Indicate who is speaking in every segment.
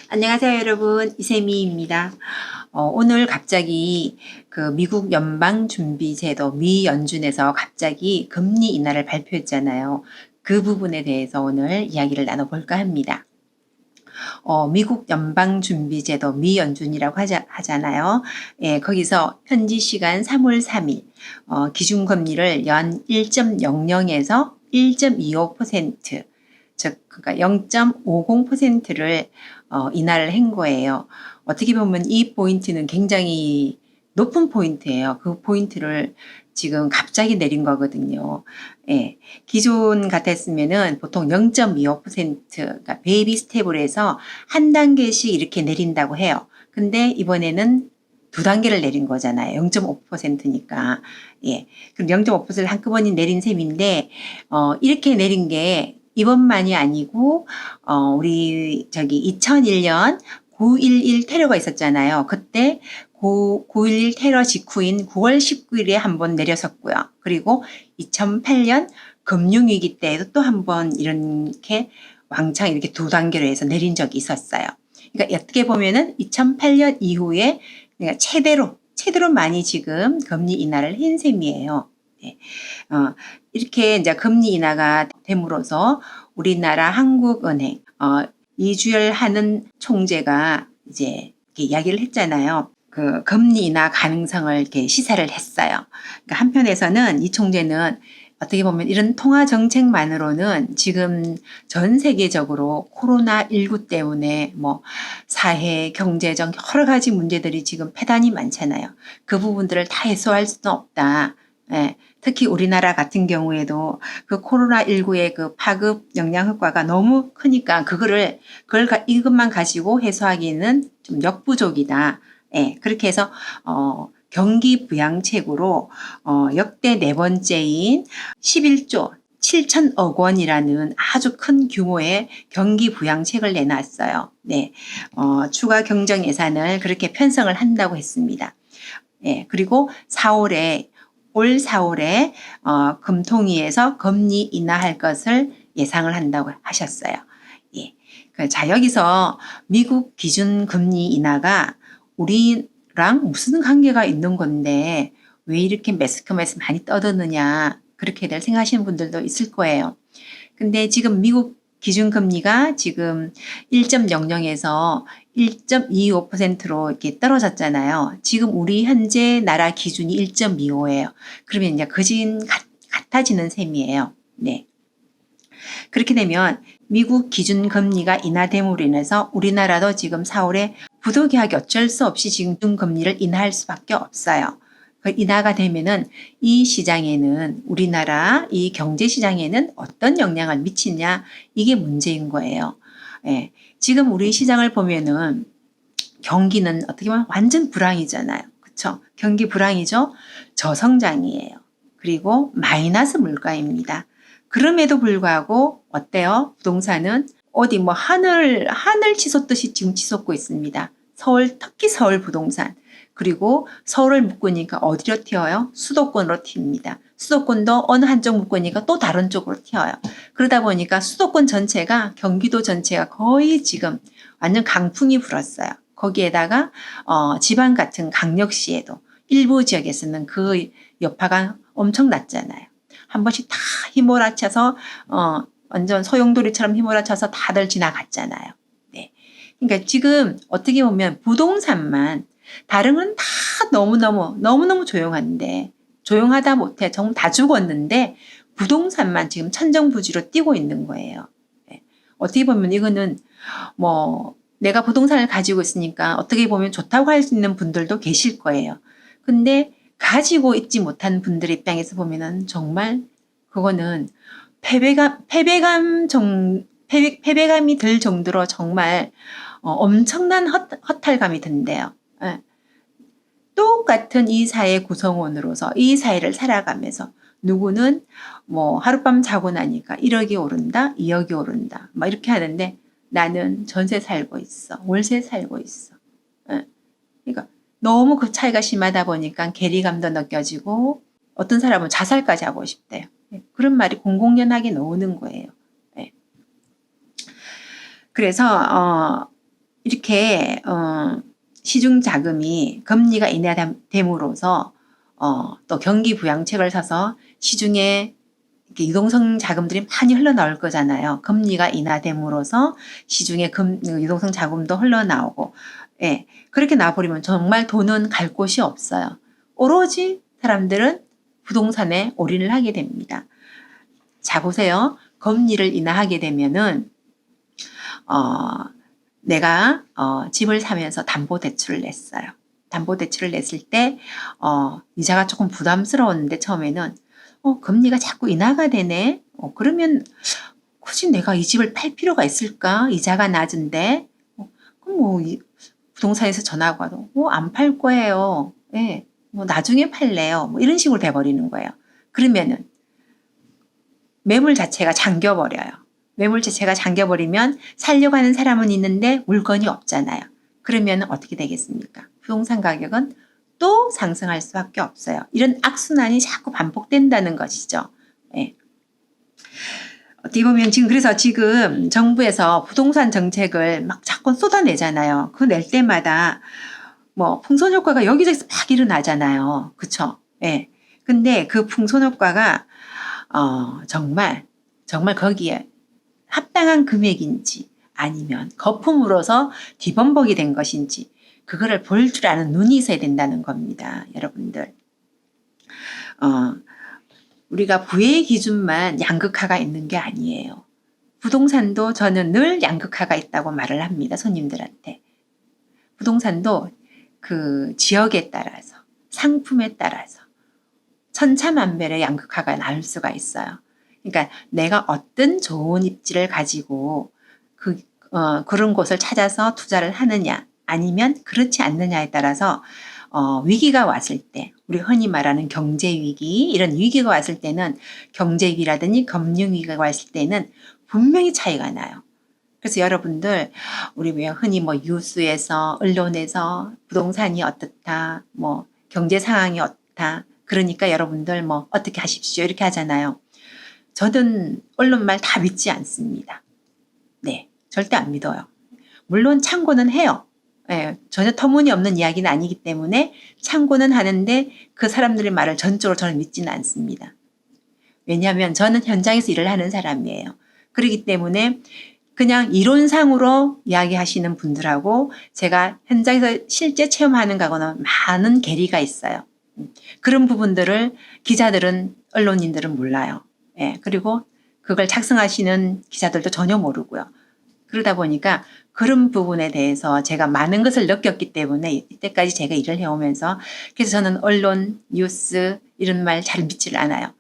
Speaker 1: 안녕하세요, 여러분. 이세미입니다. 오늘 갑자기 그 미국 연방준비제도 미 연준에서 갑자기 금리 인하를 발표했잖아요. 그 부분에 대해서 오늘 이야기를 나눠볼까 합니다. 미국 연방준비제도 미 연준이라고 하잖아요. 예, 거기서 현지 시간 3월 3일 기준금리를 연 1.00에서 1.25%, 즉 그러니까 0.50%를 인하를 한 거예요. 어떻게 보면 이 포인트는 굉장히 높은 포인트예요. 그 포인트를 지금 갑자기 내린 거거든요. 예, 기존 같았으면은 보통 0.25%, 그러니까 베이비 스텝으로 해서 한 단계씩 이렇게 내린다고 해요. 근데 이번에는 두 단계를 내린 거잖아요. 0.5%니까. 예. 그럼 0.5%를 한꺼번에 내린 셈인데, 이렇게 내린 게 이번만이 아니고, 우리 2001년 9.11 테러가 있었잖아요. 그때 9.11 테러 직후인 9월 19일에 한번 내렸었고요. 그리고 2008년 금융위기 때에도 또 한번 이렇게 왕창 이렇게 두 단계로 해서 내린 적이 있었어요. 그러니까 어떻게 보면은 2008년 이후에 그러니까 최대로 많이 지금 금리 인하를 한 셈이에요. 네. 이렇게 이제 금리 인하가 됨으로써 우리나라 한국은행 이주열 하는 총재가 이제 이렇게 이야기를 했잖아요. 그 금리 인하 가능성을 이렇게 시사를 했어요. 그러니까 한편에서는 이 총재는 어떻게 보면 이런 통화 정책만으로는 지금 전 세계적으로 코로나19 때문에 뭐 사회, 경제적 여러 가지 문제들이 지금 패단이 많잖아요. 그 부분들을 다 해소할 수는 없다. 예, 특히 우리나라 같은 경우에도 그 코로나19의 그 파급 영향 효과가 너무 크니까 이것만 가지고 해소하기는 좀 역부족이다. 예, 그렇게 해서 경기 부양책으로 역대 네 번째인 11조 7천억 원이라는 아주 큰 규모의 경기 부양책을 내놨어요. 네, 추가 경정 예산을 그렇게 편성을 한다고 했습니다. 예, 그리고 올 4월에 금통위에서 금리 인하할 것을 예상을 한다고 하셨어요. 예. 자, 여기서 미국 기준 금리 인하가 우리랑 무슨 관계가 있는 건데 왜 이렇게 매스컴에서 많이 떠드느냐 그렇게들 생각하시는 분들도 있을 거예요. 근데 지금 미국 기준금리가 지금 1.00에서 1.25%로 이렇게 떨어졌잖아요. 지금 우리 현재 나라 기준이 1.25예요. 그러면 이제 같아지는 셈이에요. 네. 그렇게 되면 미국 기준금리가 인하됨으로 인해서 우리나라도 지금 4월에 부도기하기 어쩔 수 없이 지금 금리를 인하할 수밖에 없어요. 그 인하가 되면은 이 시장에는 우리나라 이 경제 시장에는 어떤 영향을 미치냐 이게 문제인 거예요. 예. 지금 우리 시장을 보면은 경기는 어떻게 보면 완전 불황이잖아요. 그렇죠? 경기 불황이죠. 저성장이에요. 그리고 마이너스 물가입니다. 그럼에도 불구하고 어때요? 부동산은 어디 뭐 하늘 치솟듯이 지금 치솟고 있습니다. 특히 서울 부동산. 그리고 서울을 묶으니까 어디로 튀어요? 수도권으로 튑니다. 수도권도 어느 한쪽 묶으니까 또 다른 쪽으로 튀어요. 그러다 보니까 수도권 전체가 경기도 전체가 거의 지금 완전 강풍이 불었어요. 거기에다가 지방 같은 강력시에도 일부 지역에서는 그 여파가 엄청 났잖아요. 한 번씩 다 휘몰아쳐서 완전 소용돌이처럼 휘몰아쳐서 다들 지나갔잖아요. 네. 그러니까 지금 어떻게 보면 부동산만 다른 건 다 너무너무 조용한데 조용하다 못해 정말 다 죽었는데 부동산만 지금 천정부지로 뛰고 있는 거예요. 네. 어떻게 보면 이거는 뭐 내가 부동산을 가지고 있으니까 어떻게 보면 좋다고 할 수 있는 분들도 계실 거예요. 근데 가지고 있지 못한 분들의 입장에서 보면은 정말 그거는 패배감이 들 정도로 정말 엄청난 허탈감이 든대요. 예. 똑같은 이 사회 구성원으로서 이 사회를 살아가면서 누구는 뭐 하룻밤 자고 나니까 1억이 오른다, 2억이 오른다, 막 이렇게 하는데 나는 전세 살고 있어, 월세 살고 있어. 예. 그러니까 너무 그 차이가 심하다 보니까 괴리감도 느껴지고 어떤 사람은 자살까지 하고 싶대요. 예. 그런 말이 공공연하게 나오는 거예요. 예. 그래서 이렇게 시중 자금이 금리가 인하됨으로써 또 경기 부양책을 사서 시중에 이렇게 유동성 자금들이 많이 흘러나올 거잖아요. 금리가 인하됨으로써 시중에 유동성 자금도 흘러나오고, 예, 그렇게 나와버리면 정말 돈은 갈 곳이 없어요. 오로지 사람들은 부동산에 올인을 하게 됩니다. 자, 보세요. 금리를 인하하게 되면은 내가 집을 사면서 담보대출을 냈어요. 담보대출을 냈을 때 이자가 조금 부담스러웠는데 처음에는 금리가 자꾸 인하가 되네. 그러면 굳이 내가 이 집을 팔 필요가 있을까? 이자가 낮은데. 그럼 뭐 부동산에서 전화가 와도 안 팔 거예요. 예, 뭐 나중에 팔래요. 뭐 이런 식으로 돼버리는 거예요. 그러면은 매물 자체가 잠겨버려요. 매물 자체가 잠겨버리면 살려고 하는 사람은 있는데 물건이 없잖아요. 그러면 어떻게 되겠습니까? 부동산 가격은 또 상승할 수밖에 없어요. 이런 악순환이 자꾸 반복된다는 것이죠. 예. 어떻게 보면 그래서 지금 정부에서 부동산 정책을 막 자꾸 쏟아내잖아요. 그 낼 때마다 뭐 풍선 효과가 여기저기서 막 일어나잖아요. 그쵸? 예. 근데 그 풍선 효과가 정말 거기에 합당한 금액인지 아니면 거품으로서 뒤범벅이 된 것인지 그거를 볼 줄 아는 눈이 있어야 된다는 겁니다. 여러분들. 우리가 부의 기준만 양극화가 있는 게 아니에요. 부동산도 저는 늘 양극화가 있다고 말을 합니다. 손님들한테. 부동산도 그 지역에 따라서 상품에 따라서 천차만별의 양극화가 나올 수가 있어요. 그러니까 내가 어떤 좋은 입지를 가지고 그런 곳을 찾아서 투자를 하느냐 아니면 그렇지 않느냐에 따라서 위기가 왔을 때 우리 흔히 말하는 경제위기 이런 위기가 왔을 때는 경제위기라든지 금융위기가 왔을 때는 분명히 차이가 나요. 그래서 여러분들 우리 흔히 뭐 뉴스에서 언론에서 부동산이 어떻다 뭐 경제 상황이 어떻다 그러니까 여러분들 뭐 어떻게 하십시오 이렇게 하잖아요. 저는 언론 말 다 믿지 않습니다. 네, 절대 안 믿어요. 물론 참고는 해요. 예, 전혀 터무니없는 이야기는 아니기 때문에 참고는 하는데 그 사람들의 말을 전적으로 저는 믿지는 않습니다. 왜냐하면 저는 현장에서 일을 하는 사람이에요. 그렇기 때문에 그냥 이론상으로 이야기하시는 분들하고 제가 현장에서 실제 체험하는 거하고는 많은 괴리가 있어요. 그런 부분들을 기자들은 언론인들은 몰라요. 예, 그리고 그걸 작성하시는 기자들도 전혀 모르고요. 그러다 보니까 그런 부분에 대해서 제가 많은 것을 느꼈기 때문에 이때까지 제가 일을 해오면서 그래서 저는 언론, 뉴스 이런 말 잘 믿지를 않아요.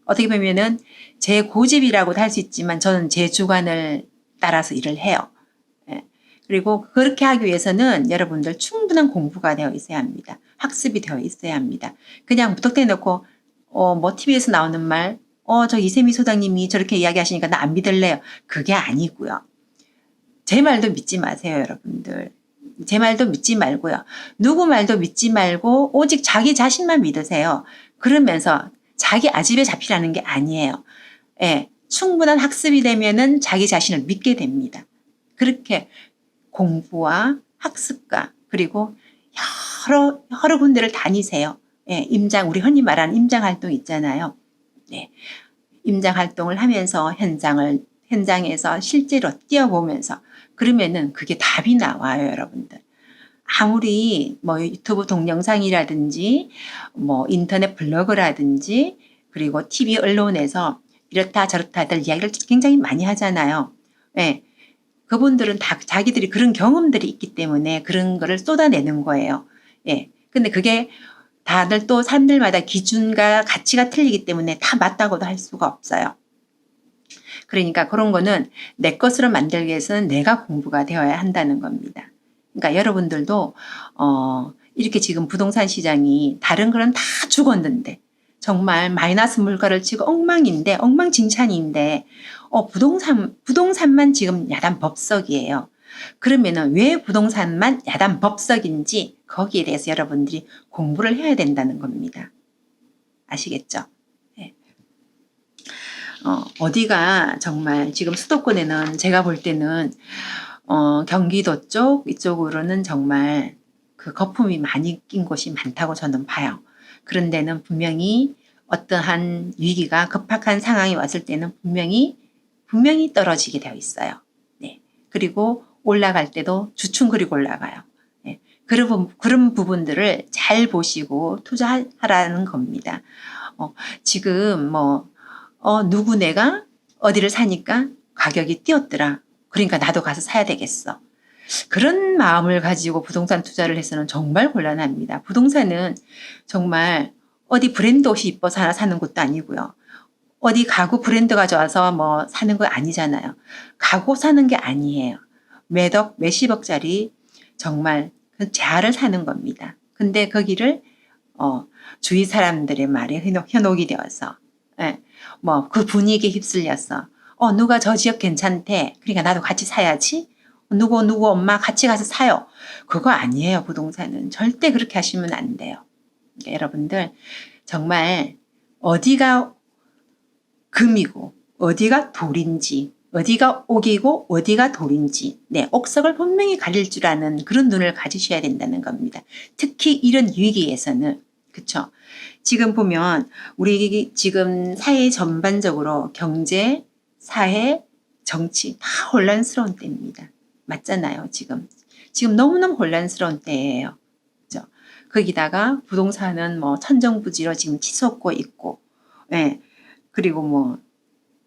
Speaker 1: 어떻게 보면은 제 고집이라고도 할 수 있지만 저는 제 주관을 따라서 일을 해요. 예. 그리고 그렇게 하기 위해서는 여러분들 충분한 공부가 되어 있어야 합니다. 학습이 되어 있어야 합니다. 그냥 무턱대고 놓고 뭐 TV에서 나오는 말 저 이세미 소장님이 저렇게 이야기하시니까 나 안 믿을래요. 그게 아니고요. 제 말도 믿지 마세요, 여러분들. 제 말도 믿지 말고요. 누구 말도 믿지 말고 오직 자기 자신만 믿으세요. 그러면서 자기 아집에 잡히라는 게 아니에요. 예, 충분한 학습이 되면은 자기 자신을 믿게 됩니다. 그렇게 공부와 학습과 그리고 여러 군데를 다니세요. 예, 우리 흔히 말하는 임장 활동 있잖아요. 네, 임장 활동을 하면서 현장에서 실제로 뛰어보면서 그러면은 그게 답이 나와요, 여러분들. 아무리 뭐 유튜브 동영상이라든지 뭐 인터넷 블로그라든지 그리고 TV 언론에서 이렇다 저렇다들 이야기를 굉장히 많이 하잖아요. 네, 그분들은 다 자기들이 그런 경험들이 있기 때문에 그런 거를 쏟아내는 거예요. 예. 근데 그게 다들 또 사람들마다 기준과 가치가 틀리기 때문에 다 맞다고도 할 수가 없어요. 그러니까 그런 거는 내 것으로 만들기 위해서는 내가 공부가 되어야 한다는 겁니다. 그러니까 여러분들도 이렇게 지금 부동산 시장이 다른 거는 다 죽었는데 정말 마이너스 물가를 치고 엉망진창인데 부동산만 지금 야단 법석이에요. 그러면은 왜 부동산만 야단 법석인지 거기에 대해서 여러분들이 공부를 해야 된다는 겁니다. 아시겠죠? 네. 어디가 정말 지금 수도권에는 제가 볼 때는 경기도 쪽 이쪽으로는 정말 그 거품이 많이 낀 곳이 많다고 저는 봐요. 그런 데는 분명히 어떠한 위기가 급박한 상황이 왔을 때는 분명히 떨어지게 되어 있어요. 네. 그리고 올라갈 때도 주춤 그리고 올라가요. 네. 그런 부분들을 잘 보시고 투자하라는 겁니다. 지금 누구 내가 어디를 사니까 가격이 뛰었더라. 그러니까 나도 가서 사야 되겠어. 그런 마음을 가지고 부동산 투자를 해서는 정말 곤란합니다. 부동산은 정말 어디 브랜드 옷이 이뻐서 하나 사는 것도 아니고요. 어디 가구 브랜드가 좋아서 뭐 사는 거 아니잖아요. 가구 사는 게 아니에요. 몇억, 몇십억짜리 정말 그 재화를 사는 겁니다. 근데 거기를 주위 사람들의 말에 현혹이 되어서 뭐 그 분위기에 휩쓸려서 누가 저 지역 괜찮대. 그러니까 나도 같이 사야지. 누구 엄마 같이 가서 사요. 그거 아니에요. 부동산은. 절대 그렇게 하시면 안 돼요. 그러니까 여러분들 정말 어디가 금이고 어디가 돌인지 어디가 옥이고 어디가 돌인지 옥석을 분명히 가릴 줄 아는 그런 눈을 가지셔야 된다는 겁니다. 특히 이런 위기에서는. 그쵸? 지금 보면 우리 지금 사회 전반적으로 경제, 사회, 정치 다 혼란스러운 때입니다. 맞잖아요. 지금 너무너무 혼란스러운 때예요. 그죠? 거기다가 부동산은 뭐 천정부지로 지금 치솟고 있고, 예. 그리고 뭐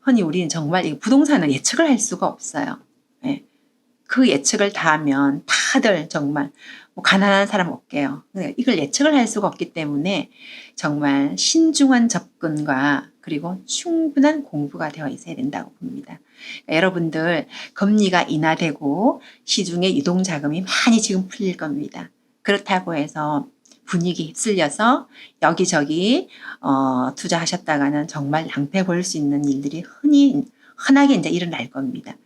Speaker 1: 흔히 우리는 정말 이 부동산은 예측을 할 수가 없어요. 예. 그 예측을 다 하면 다들 정말 뭐 가난한 사람 없게요. 이걸 예측을 할 수가 없기 때문에 정말 신중한 접근과 그리고 충분한 공부가 되어 있어야 된다고 봅니다. 그러니까 여러분들 금리가 인하되고 시중에 유동자금이 많이 지금 풀릴 겁니다. 그렇다고 해서 분위기 휩쓸려서 여기저기 투자하셨다가는 정말 낭패 볼 수 있는 일들이 흔하게 이제 일어날 겁니다.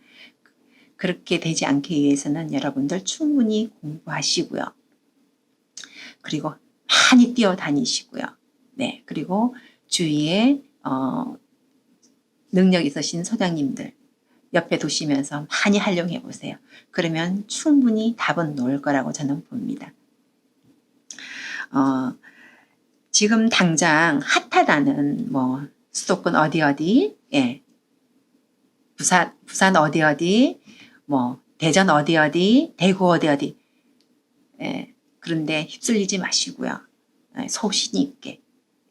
Speaker 1: 그렇게 되지 않기 위해서는 여러분들 충분히 공부하시고요. 그리고 많이 뛰어다니시고요. 네, 그리고 주위에 능력 있으신 소장님들 옆에 두시면서 많이 활용해 보세요. 그러면 충분히 답은 나올 거라고 저는 봅니다. 지금 당장 핫하다는 뭐 수도권 어디 예. 부산 어디 뭐 대전 어디 대구 어디 예. 그런데 휩쓸리지 마시고요. 예. 소신 있게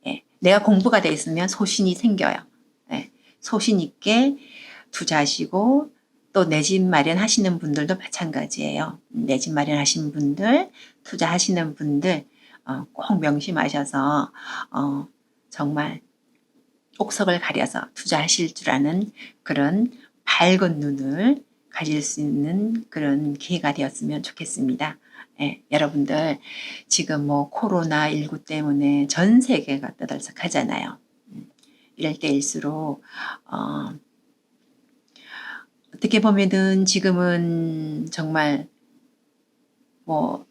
Speaker 1: 예. 내가 공부가 돼 있으면 소신이 생겨요. 예. 소신 있게 투자하시고 또 내 집 마련하시는 분들도 마찬가지예요. 내 집 마련하시는 분들, 투자하시는 분들 꼭 명심하셔서 정말 옥석을 가려서 투자하실 줄 아는 그런 밝은 눈을 가질 수 있는 그런 기회가 되었으면 좋겠습니다. 예, 여러분들 지금 뭐 코로나19 때문에 전 세계가 떠들썩하잖아요. 이럴 때일수록 어떻게 보면은 지금은 정말 뭐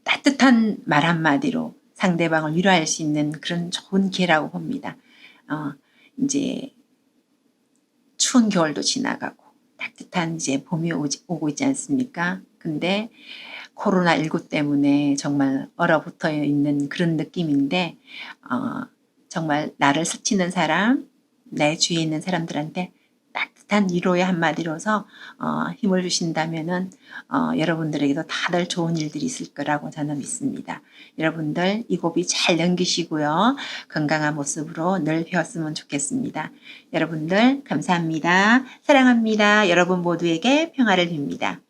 Speaker 1: 따뜻한 말 한마디로 상대방을 위로할 수 있는 그런 좋은 기회라고 봅니다. 이제 추운 겨울도 지나가고 따뜻한 이제 봄이 오고 있지 않습니까? 근데 코로나19 때문에 정말 얼어붙어 있는 그런 느낌인데 정말 나를 스치는 사람, 내 주위에 있는 사람들한테 따뜻한 위로의 한마디로서 힘을 주신다면은 여러분들에게도 다들 좋은 일들이 있을 거라고 저는 믿습니다. 여러분들 이 고비 잘 넘기시고요. 건강한 모습으로 늘 배웠으면 좋겠습니다. 여러분들 감사합니다. 사랑합니다. 여러분 모두에게 평화를 빕니다.